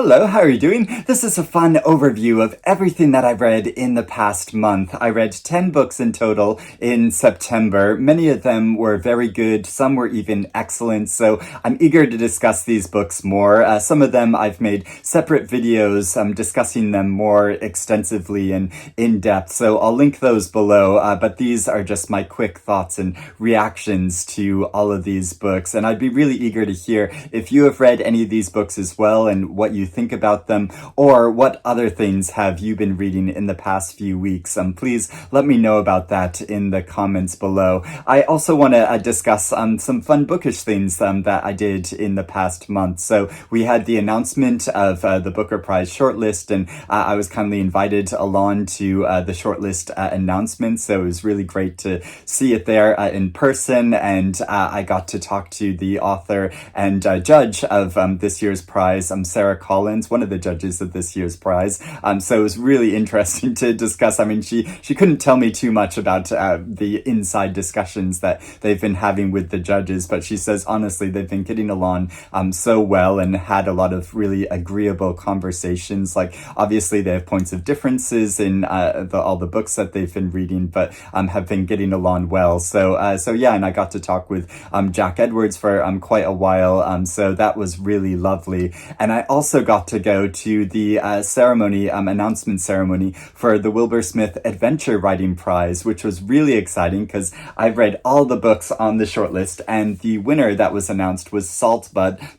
Hello, how are you doing? This is a fun overview of everything that I've read in the past month. I read 10 books in total in September. Many of them were very good, some were even excellent, so I'm eager to discuss these books more. Some of them I've made separate videos discussing them more extensively and in depth, so I'll link those below, but these are just my quick thoughts and reactions to all of these books, and I'd be really eager to hear if you have read any of these books as well and what you think about them, or what other things have you been reading in the past few weeks. Please let me know about that in the comments below. I also want to discuss some fun bookish things that I did in the past month. So we had the announcement of the Booker Prize shortlist, and I was kindly invited along to the shortlist announcement, so it was really great to see it there in person, and I got to talk to the author and judge of this year's prize, Sarah Collins, one of the judges of this year's prize. So it was really interesting to discuss. I mean, she couldn't tell me too much about the inside discussions that they've been having with the judges, but she says, honestly, they've been getting along so well and had a lot of really agreeable conversations. Like, obviously, they have points of differences in all the books that they've been reading, but have been getting along well. So yeah, and I got to talk with Jack Edwards for quite a while, so that was really lovely. And I also got to go to the ceremony, announcement ceremony for the Wilbur Smith Adventure Writing Prize, which was really exciting because I've read all the books on the shortlist, and the winner that was announced was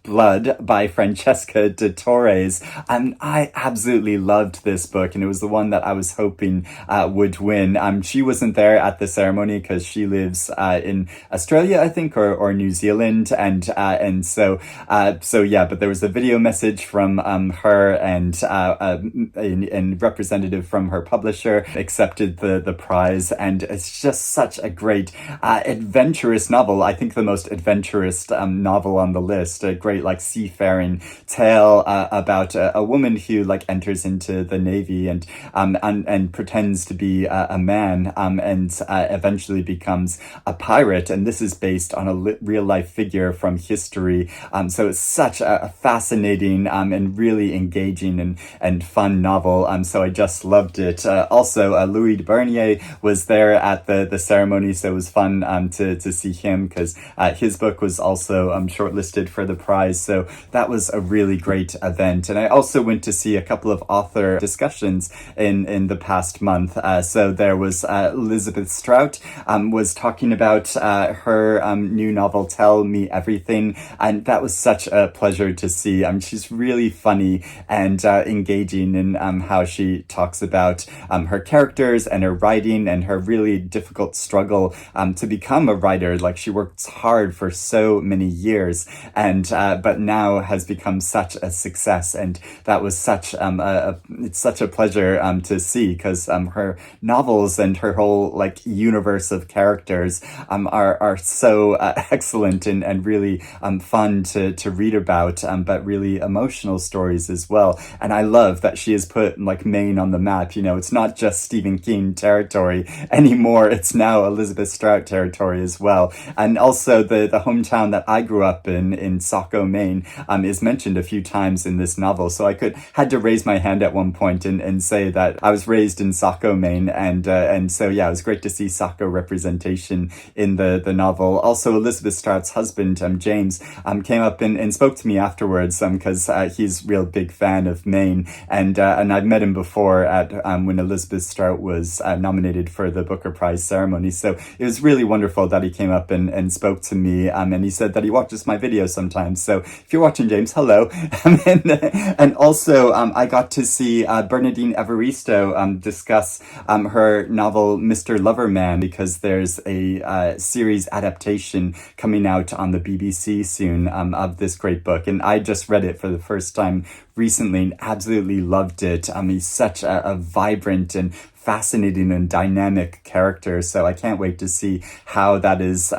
Blood by Francesca de Torres. And I absolutely loved this book, and it was the one that I was hoping would win. She wasn't there at the ceremony because she lives in Australia, I think, or New Zealand, and so yeah. But there was a video message from her, and a representative from her publisher accepted the prize, and it's just such a great adventurous novel. I think the most adventurous novel on the list. A great seafaring tale about a woman who enters into the Navy and pretends to be a man and eventually becomes a pirate, and this is based on a real life figure from history. So it's such a fascinating and really engaging and fun novel. So I just loved it. Also, Louis Berniere was there at the ceremony, so it was fun to see him because his book was also shortlisted for the prize. So that was a really great event. And I also went to see a couple of author discussions in the past month. So there was Elizabeth Strout was talking about her new novel, Tell Me Everything, and that was such a pleasure to see. She's really funny and engaging in how she talks about her characters and her writing and her really difficult struggle to become a writer. She works hard for so many years, and but now has become such a success, and that was such it's such a pleasure to see, because her novels and her whole universe of characters are so excellent and really fun to read about, but really emotional stories as well. And I love that she has put Maine on the map. It's not just Stephen King territory anymore, it's now Elizabeth Strout territory as well. And also the hometown that I grew up in Saco, Maine, is mentioned a few times in this novel. So I had to raise my hand at one point and say that I was raised in Saco, Maine, and so yeah, it was great to see Saco representation in the novel. Also, Elizabeth Strout's husband, James, came up and spoke to me afterwards, because he's a real big fan of Maine, and I've met him before at when Elizabeth Strout was nominated for the Booker Prize ceremony. So it was really wonderful that he came up and spoke to me, and he said that he watches my videos sometimes. So if you're watching, James, hello. And also I got to see Bernardine Evaristo discuss her novel Mr. Loverman, because there's a series adaptation coming out on the BBC soon of this great book, and I just read it for the first time recently and absolutely loved it. He's such a vibrant and fascinating and dynamic character. So I can't wait to see how that is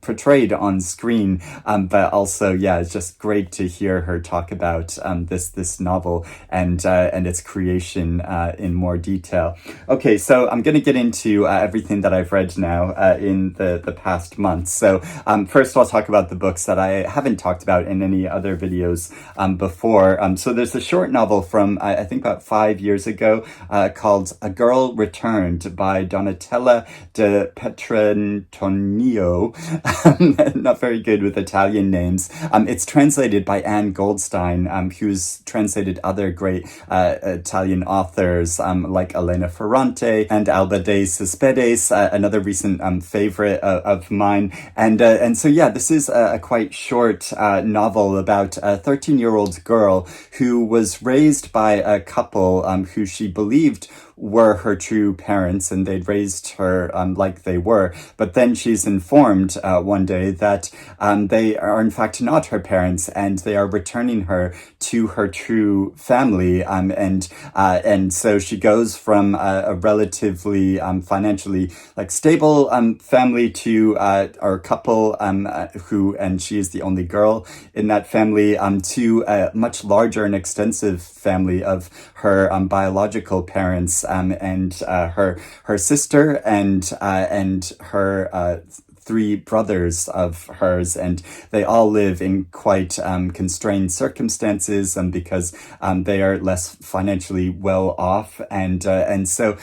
portrayed on screen. But also, yeah, it's just great to hear her talk about this novel and its creation in more detail. Okay, so I'm going to get into everything that I've read now in the past month. So first I'll talk about the books that I haven't talked about in any other videos before. So there's a short novel from, I think, about 5 years ago called A Girl Returned by Donatella de Petrantonio. Not very good with Italian names. It's translated by Anne Goldstein, who's translated other great Italian authors like Elena Ferrante and Alba de Cespedes, another recent favorite of mine. And so, yeah, this is a quite short novel about a 13-year-old girl who was raised by a couple who she believed were her true parents, and they'd raised her like they were. But then she's informed one day that they are in fact not her parents, and they are returning her to her true family. And so she goes from a relatively financially stable family to or couple who, and she is the only girl in that family, to a much larger and extensive family of her biological parents, and her sister and her 3 brothers of hers, and they all live in quite constrained circumstances because they are less financially well off, and so.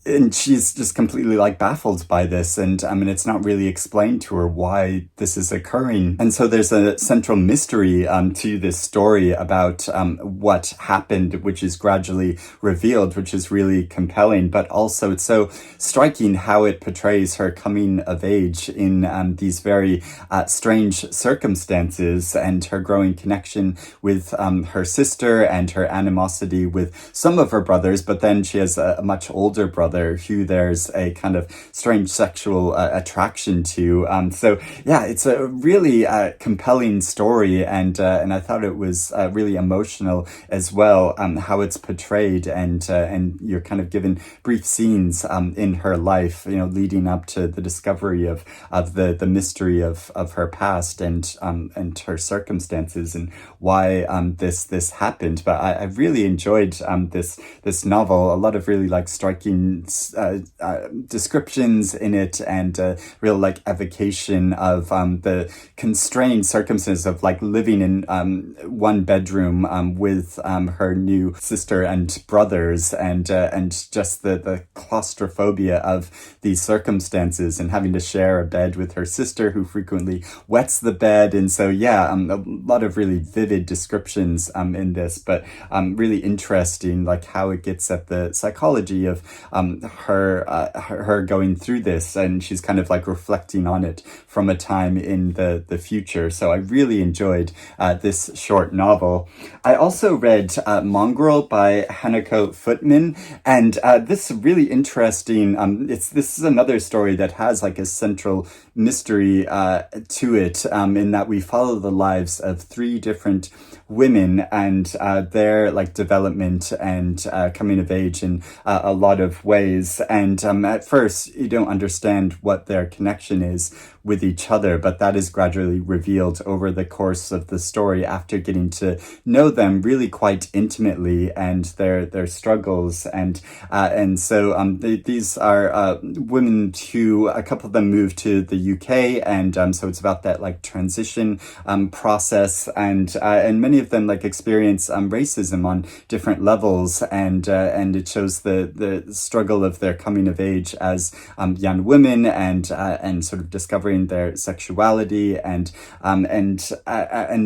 And she's just completely baffled by this, and I mean, it's not really explained to her why this is occurring. And so there's a central mystery to this story about what happened, which is gradually revealed, which is really compelling. But also it's so striking how it portrays her coming of age in these very strange circumstances, and her growing connection with her sister and her animosity with some of her brothers. But then she has a much older brother who there's a kind of strange sexual attraction to. So yeah, it's a really compelling story, and I thought it was really emotional as well, how it's portrayed, and you're kind of given brief scenes in her life, leading up to the discovery of the mystery of her past and her circumstances and why this happened. But I really enjoyed this novel. A lot of really striking descriptions in it, and real evocation of the constrained circumstances of living in one bedroom with her new sister and brothers, and just the claustrophobia of these circumstances, and having to share a bed with her sister who frequently wets the bed. And so yeah, a lot of really vivid descriptions in this, but really interesting how it gets at the psychology of her going through this, and she's kind of reflecting on it from a time in the future. So I really enjoyed this short novel. I also read Mongrel by Hanako Footman, and this is really interesting. This is another story that has a central mystery to it, in that we follow the lives of 3 different women and their development and coming of age in a lot of ways. And at first you don't understand what their connection is with each other, but that is gradually revealed over the course of the story after getting to know them really quite intimately, and their struggles. And so these are women who, a couple of them moved to the UK, and so it's about that transition process, and many of them experience racism on different levels, and it shows the struggle of their coming of age as young women, and sort of discovering their sexuality, and I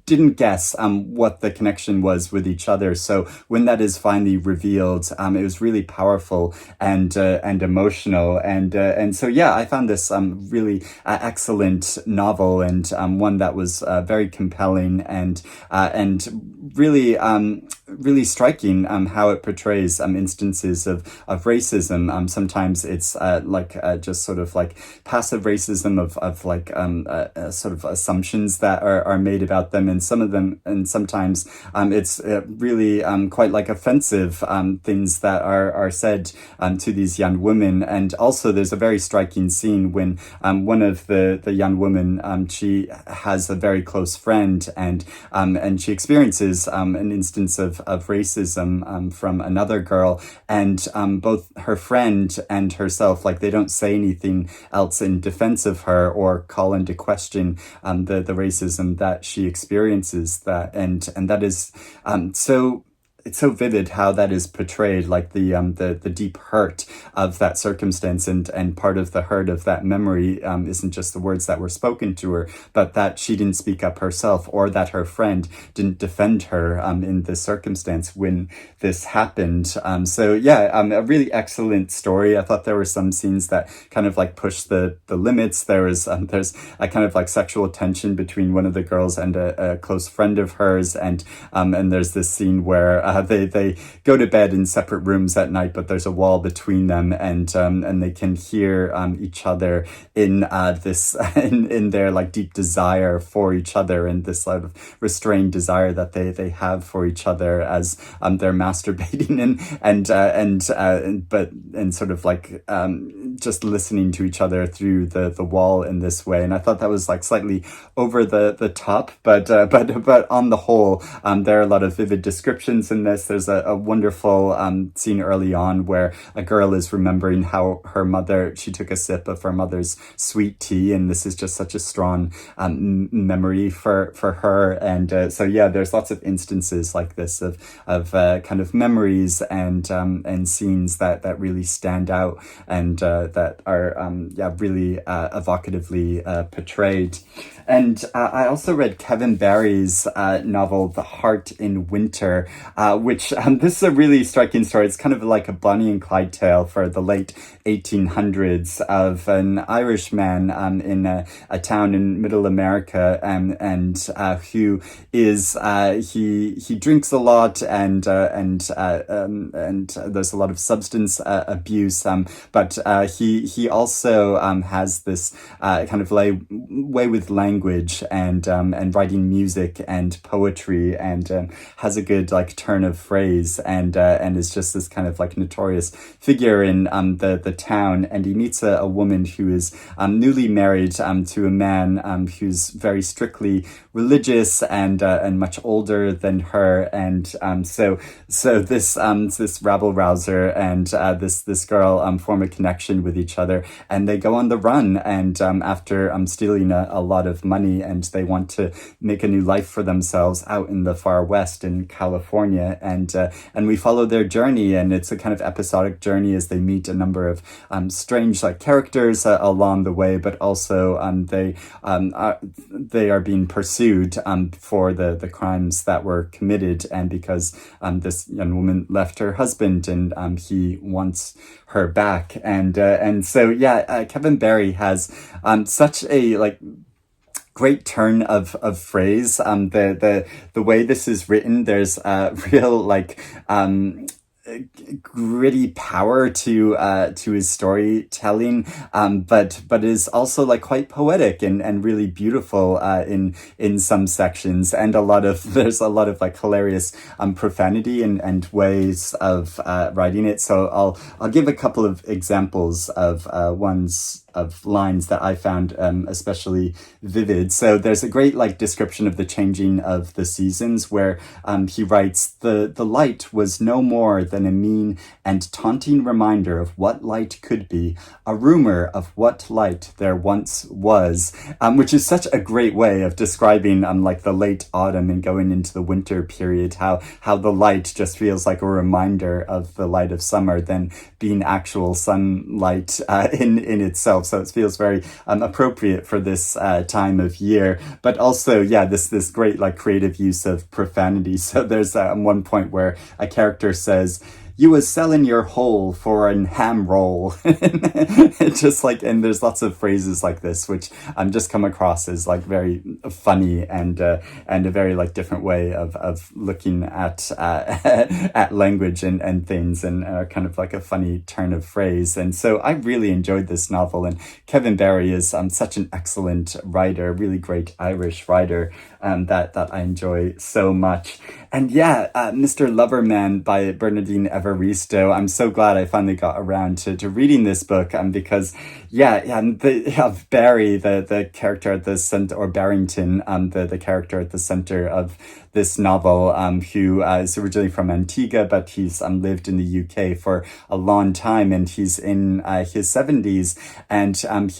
didn't guess what the connection was with each other. So when that is finally revealed, it was really powerful and emotional, and so yeah, I found this really excellent novel, and one that was very compelling and really really striking how it portrays instances of racism. Sometimes it's just sort of passive racism of sort of assumptions that are are made about them, and some of them, and sometimes it's really quite like offensive things that are said to these young women. And also there's a very striking scene when one of the young women, she has a very close friend, and she experiences an instance of racism from another girl, and both her friend and herself, like, they don't say anything else in defense of her or call into question the racism that she experiences. That and that is so. It's so vivid how that is portrayed, like the deep hurt of that circumstance, and part of the hurt of that memory isn't just the words that were spoken to her, but that she didn't speak up herself, or that her friend didn't defend her in this circumstance when this happened. So yeah, a really excellent story. I thought there were some scenes that kind of like pushed the limits. There's a kind of like sexual tension between one of the girls and a close friend of hers, and there's this scene where they go to bed in separate rooms at night, but there's a wall between them, and they can hear each other in this in their like deep desire for each other, and this sort of restrained desire that they have for each other as they're masturbating and sort of like just listening to each other through the wall in this way. And I thought that was like slightly over the top, but on the whole, there are a lot of vivid descriptions in this. There's a wonderful scene early on where a girl is remembering how her mother, she took a sip of her mother's sweet tea, and this is just such a strong memory for her. And so yeah, there's lots of instances like this of kind of memories and scenes that really stand out, and that are really evocatively portrayed. And I also read Kevin Barry's novel, The Heart in Winter, which this is a really striking story. It's kind of like a Bonnie and Clyde tale for the late 1800s of an Irishman in a town in Middle America, and who is he drinks a lot, and there's a lot of substance abuse, but he also has this kind of way with language and writing music and poetry, and has a good like turn of phrase, and is just this kind of like notorious figure in the town. And he meets a woman who is newly married to a man who's very strictly religious and much older than her, and so this rabble rouser and this girl form a connection with each other, and they go on the run, and after stealing a lot of money, and they want to make a new life for themselves out in the far west in California, and we follow their journey, and it's a kind of episodic journey as they meet a number of strange like characters along the way, but also they are being pursued for the crimes that were committed, and because this young woman left her husband, and he wants her back, and so yeah, Kevin Barry has such a like great turn of phrase. The way this is written, there's real like gritty power to his storytelling, but is also like quite poetic and really beautiful in some sections, and there's a lot of like hilarious profanity and ways of writing it. So I'll give a couple of examples of lines that I found especially vivid. So there's a great like description of the changing of the seasons, where he writes, the light was no more than a mean and taunting reminder of what light could be, a rumor of what light there once was, which is such a great way of describing like the late autumn and going into the winter period, how the light just feels like a reminder of the light of summer than being actual sunlight in itself. So it feels very appropriate for this time of year, but also, yeah, this great like creative use of profanity. So there's one point where a character says, You was selling your whole for an ham roll. Just like, and there's lots of phrases like this, which just come across as like very funny and a very like different way of looking at at language and things, and kind of like a funny turn of phrase. And so I really enjoyed this novel, and Kevin Barry is such an excellent writer, really great Irish writer, that I enjoy so much. And yeah, Mr. Loverman by Bernardine Evaristo. I'm so glad I finally got around to reading this book, because of Barry, the character at the center, or Barrington, the character at the center of this novel, who is originally from Antigua, but he's lived in the UK for a long time, and he's in his 70s, and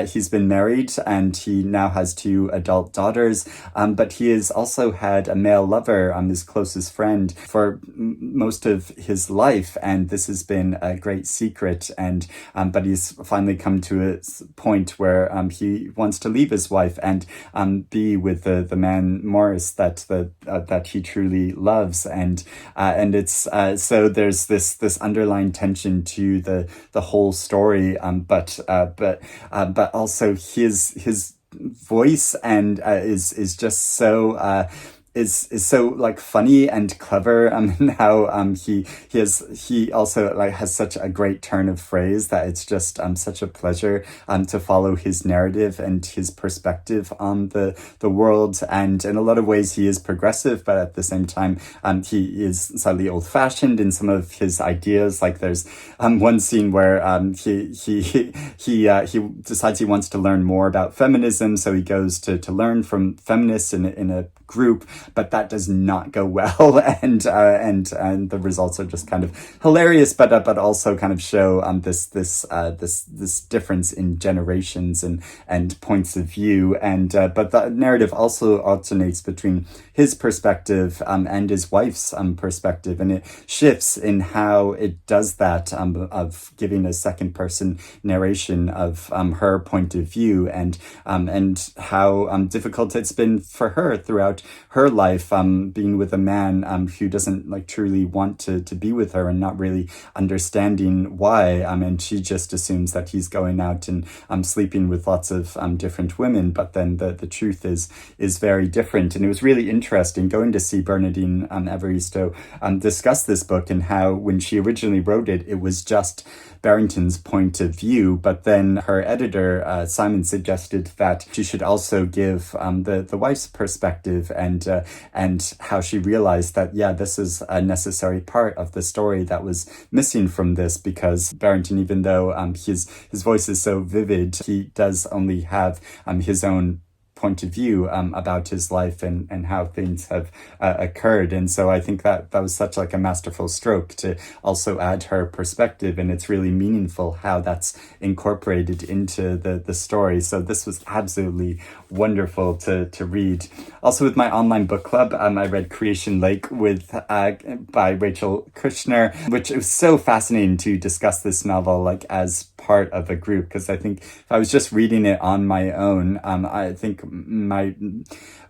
he's been married, and he now has two adult daughters, but he has also had a male lover, his closest friend, for most of his life, and this has been a great secret, and but he's finally come to a point where he wants to leave his wife and be with the man Morris that he truly loves, and it's so there's this underlying tension to the whole story, but also his voice and is just so is so like funny and clever, and how he also like has such a great turn of phrase that it's just such a pleasure to follow his narrative and his perspective on the world. And in a lot of ways he is progressive, but at the same time he is slightly old-fashioned in some of his ideas. Like there's one scene where he decides he wants to learn more about feminism, so he goes to learn from feminists in a group, but that does not go well, and the results are just kind of hilarious, but also kind of show this difference in generations and points of view, and but the narrative also alternates between his perspective and his wife's perspective, and it shifts in how it does that, of giving a second person narration of her point of view, and how difficult it's been for her throughout her life, being with a man who doesn't like truly want to be with her, and not really understanding why, and she just assumes that he's going out and sleeping with lots of different women, but then the truth is very different. And it was really interesting going to see Bernardine Evaristo discuss this book, and how when she originally wrote it, it was just Barrington's point of view, but then her editor Simon suggested that she should also give the wife's perspective, and how she realized that this is a necessary part of the story that was missing from this, because Barrington, even though his voice is so vivid, he does only have his own point of view about his life and how things have occurred. And so I think that was such like a masterful stroke to also add her perspective, and it's really meaningful how that's incorporated into the story. So this was absolutely wonderful to read. Also with my online book club, I read Creation Lake by Rachel Kushner, which it was so fascinating to discuss this novel like as part of a group, because I think if I was just reading it on my own, I think my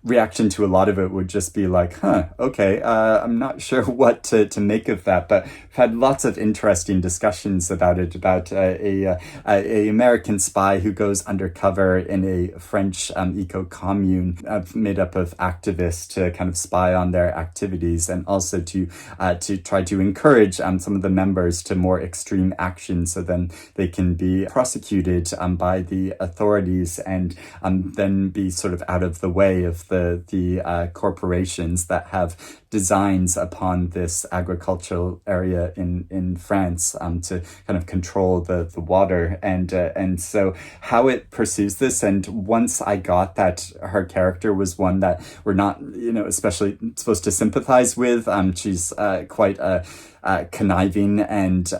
reaction to a lot of it would just be like, okay, I'm not sure what to make of that, but I've had lots of interesting discussions about it, about a American spy who goes undercover in a French eco-commune made up of activists to kind of spy on their activities, and also to try to encourage some of the members to more extreme action, so then they can be prosecuted by the authorities, and then be sort of out of the way of the corporations that have designs upon this agricultural area in France to kind of control the water, and so how it pursues this. And once I got that her character was one that we're not especially supposed to sympathize with, she's quite a conniving and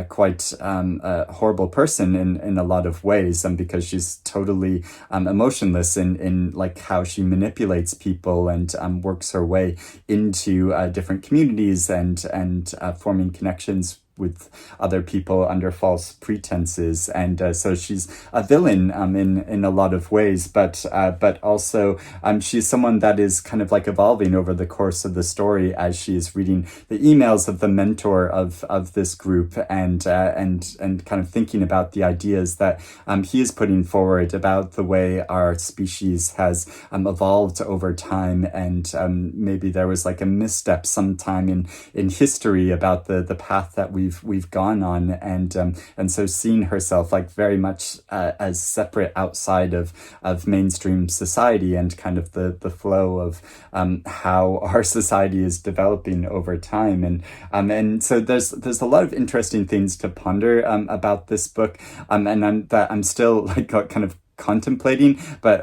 quite a horrible person in a lot of ways, because she's totally emotionless in like how she manipulates people and works her way into different communities and forming connections with other people under false pretenses, and so she's a villain in a lot of ways, but also she's someone that is kind of like evolving over the course of the story as she is reading the emails of the mentor of this group, and kind of thinking about the ideas that he is putting forward about the way our species has evolved over time, and maybe there was like a misstep sometime in history about the path that we've gone on, and so seeing herself like very much as separate outside of mainstream society, and kind of the flow of how our society is developing over time, and so there's a lot of interesting things to ponder about this book, and I'm still like kind of contemplating, but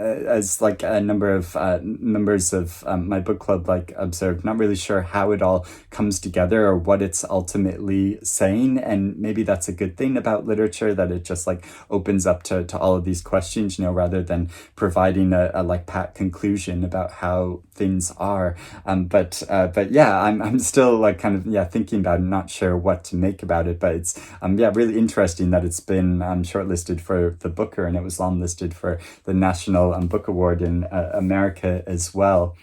as like a number of members of my book club like observed, not really sure how it all comes together or what it's ultimately saying. And maybe that's a good thing about literature, that it just like opens up to all of these questions, rather than providing a like pat conclusion about how things are. But yeah, I'm still like kind of thinking about it, not sure what to make about it. But it's really interesting that it's been shortlisted for the Booker, and it was long listed for the National Book Award in America as well.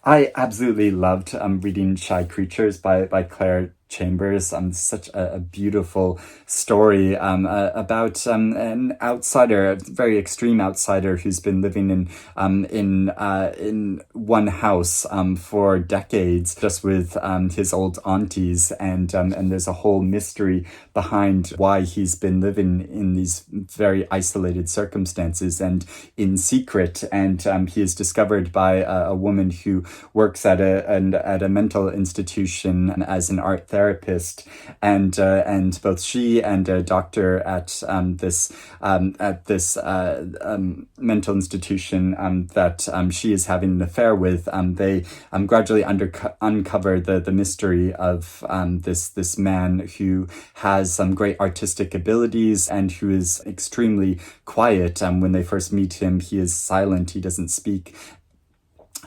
I absolutely loved reading Shy Creatures by Clare Chambers. Such a beautiful story about an outsider, a very extreme outsider, who's been living in one house for decades, just with his old aunties, and there's a whole mystery behind why he's been living in these very isolated circumstances and in secret. And he is discovered by a woman who works at a mental institution as an art therapist, and both she and a doctor at this mental institution that she is having an affair with, they gradually uncover the mystery of this man who has some great artistic abilities and who is extremely quiet. When they first meet him, he is silent, he doesn't speak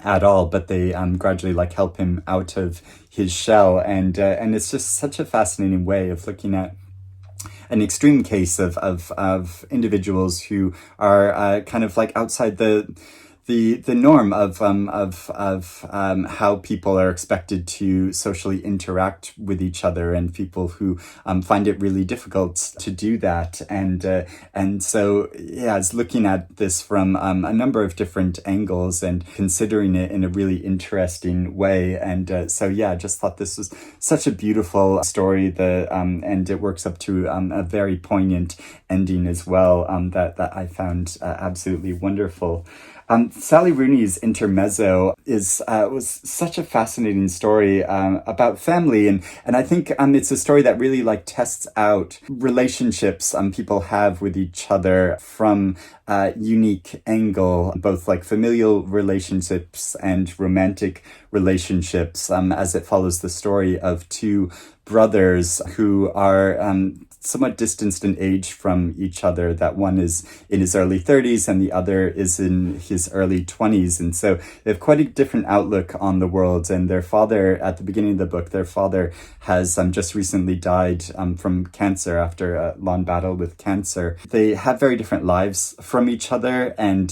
at all, but they gradually like help him out of his shell, and it's just such a fascinating way of looking at an extreme case of individuals who are kind of like outside the norm of how people are expected to socially interact with each other, and people who find it really difficult to do that, and so it's looking at this from a number of different angles and considering it in a really interesting way, and so I just thought this was such a beautiful story, and it works up to a very poignant ending as well, that I found absolutely wonderful. Sally Rooney's Intermezzo was such a fascinating story about family, and I think it's a story that really like tests out relationships people have with each other from a unique angle, both like familial relationships and romantic relationships, as it follows the story of two brothers who are somewhat distanced in age from each other, that one is in his early 30s and the other is in his early 20s. And so they have quite a different outlook on the world. And their father, at the beginning of the book, their father has just recently died from cancer after a long battle with cancer. They have very different lives from each other, and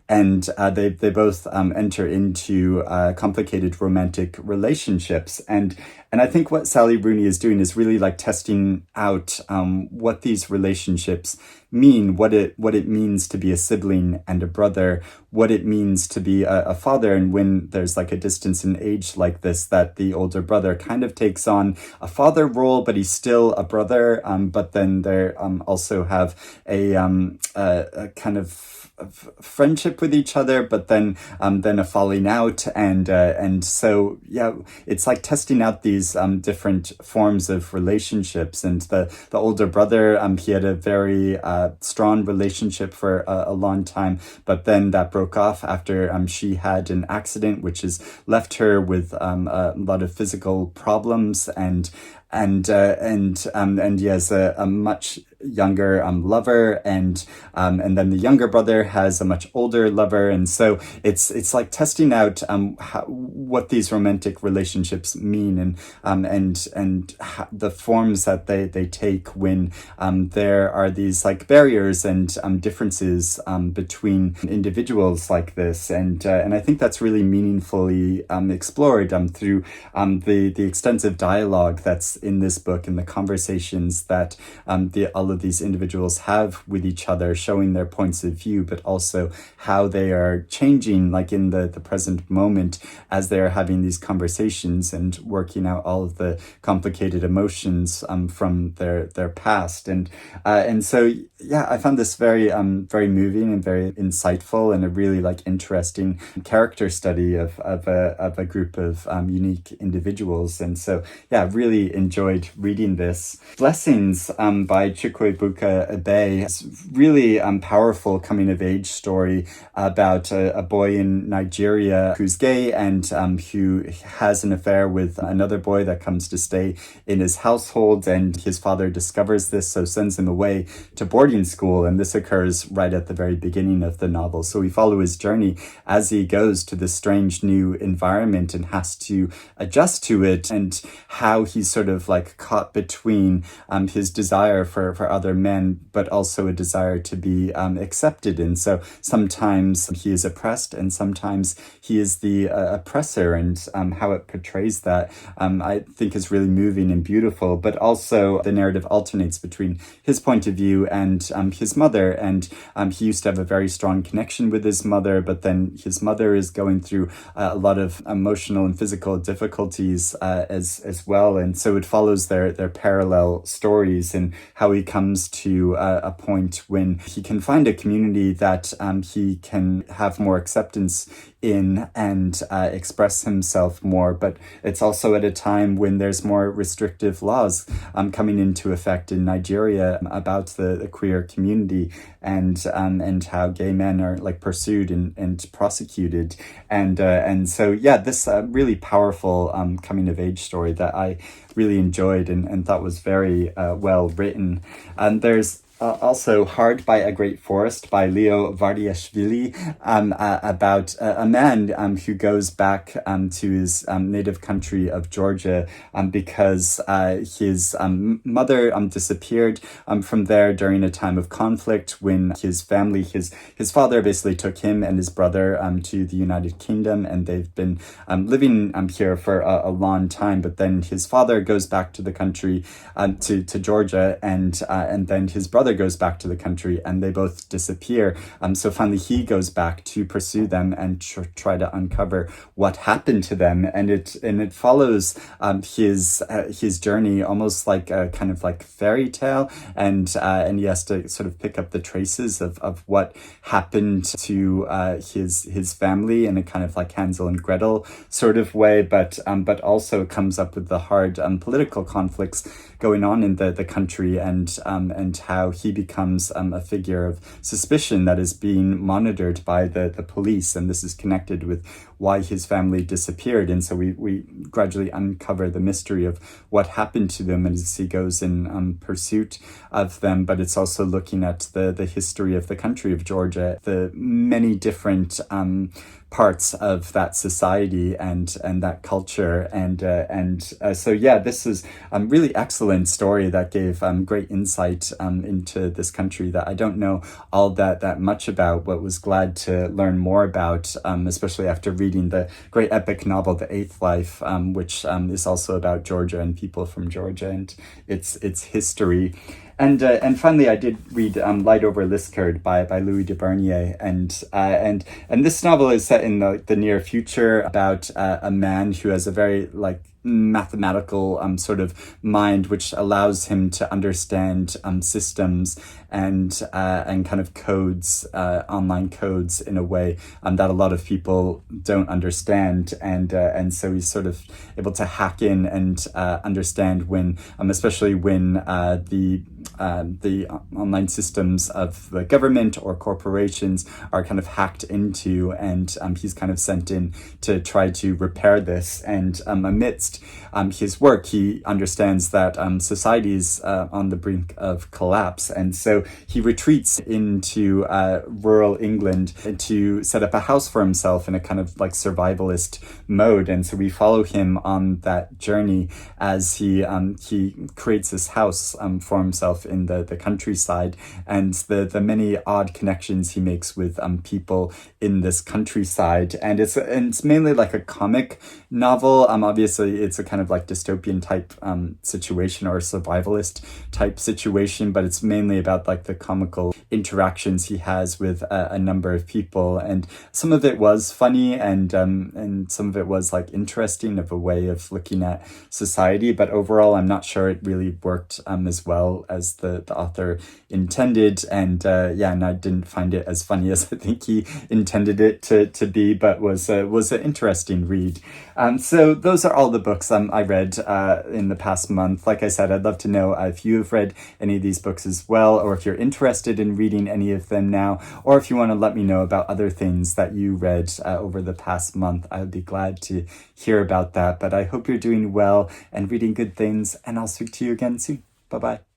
they both enter into complicated romantic relationships. And I think what Sally Rooney is doing is really like testing out what these relationships mean, what it means to be a sibling and a brother, what it means to be a father, and when there's like a distance in age like this, that the older brother kind of takes on a father role, but he's still a brother. But then they also have a kind of friendship with each other, but then a falling out, and so it's like testing out these different forms of relationships. And the older brother, he had a very strong relationship for a long time, but then that broke off after she had an accident which has left her with a lot of physical problems, and and he has a much younger lover, and then the younger brother has a much older lover, and so it's like testing out what these romantic relationships mean, and the forms that they take when there are these like barriers and differences between individuals like this, and I think that's really meaningfully explored through the extensive dialogue that's in this book, and the conversations that all of these individuals have with each other, showing their points of view, but also how they are changing, like in the present moment, as they are having these conversations and working out all of the complicated emotions from their past, and so yeah, I found this very very moving and very insightful, and a really like interesting character study of a group of unique individuals, and so yeah, really enjoyed reading this. Blessings by Chukwuebuka Ibeh is really powerful coming of age story about a boy in Nigeria who's gay and who has an affair with another boy that comes to stay in his household, and his father discovers this, so sends him away to boarding school, and this occurs right at the very beginning of the novel. So we follow his journey as he goes to this strange new environment and has to adjust to it, and how he's sort of like caught between his desire for other men, but also a desire to be accepted. And so sometimes he is oppressed and sometimes he is the oppressor, and how it portrays that I think is really moving and beautiful. But also the narrative alternates between his point of view and his mother, and he used to have a very strong connection with his mother, but then his mother is going through a lot of emotional and physical difficulties as well, and so it follows their parallel stories, and how he comes to a point when he can find a community that he can have more acceptance in and express himself more. But it's also at a time when there's more restrictive laws coming into effect in Nigeria about the queer community, and how gay men are like pursued and prosecuted, and so yeah, this really powerful coming of age story that I really enjoyed and thought was very well written. And there's also Hard by a Great Forest by Leo Vardiashvili, about a man who goes back to his native country of Georgia because his mother disappeared from there during a time of conflict, when his family, his father basically took him and his brother to the United Kingdom, and they've been living here for a long time. But then his father goes back to the country, to Georgia, and then his brother goes back to the country, and they both disappear. So finally he goes back to pursue them and try to uncover what happened to them, and it follows his journey almost like a kind of like fairy tale, and he has to sort of pick up the traces of what happened to his family in a kind of like Hansel and Gretel sort of way, but also comes up with the hard political conflicts going on in the country, and how he becomes a figure of suspicion that is being monitored by the police, and this is connected with why his family disappeared. And so we gradually uncover the mystery of what happened to them as he goes in pursuit of them. But it's also looking at the history of the country of Georgia, the many different parts of that society and that culture, and so yeah, this is a really excellent story that gave great insight into this country that I don't know all that much about, but was glad to learn more about, especially after reading the great epic novel The Eighth Life, which is also about Georgia and people from Georgia and its history. And finally, I did read Light Over Liskeard by Louis de Bernier, and this novel is set in the near future about a man who has a very like mathematical sort of mind, which allows him to understand systems and kind of codes, online codes, in a way that a lot of people don't understand, and so he's sort of able to hack in and understand when, especially when the the online systems of the government or corporations are kind of hacked into, and he's kind of sent in to try to repair this. And amidst his work, he understands that society is on the brink of collapse, and so he retreats into rural England to set up a house for himself in a kind of like survivalist mode. And so we follow him on that journey as he creates this house for himself in the countryside, and the many odd connections he makes with people in this countryside. And it's mainly like a comic novel. Obviously it's a kind of like dystopian type situation or survivalist type situation, but it's mainly about like the comical interactions he has with a number of people. And some of it was funny, and some of it was like interesting of a way of looking at society, but overall I'm not sure it really worked as well as the author intended. And and I didn't find it as funny as I think he intended it to be, but was an interesting read. So those are all the books I read in the past month. Like I said, I'd love to know if you have read any of these books as well, or if you're interested in reading any of them now, or if you want to let me know about other things that you read over the past month. I would be glad to hear about that. But I hope you're doing well and reading good things, and I'll speak to you again soon. Bye-bye.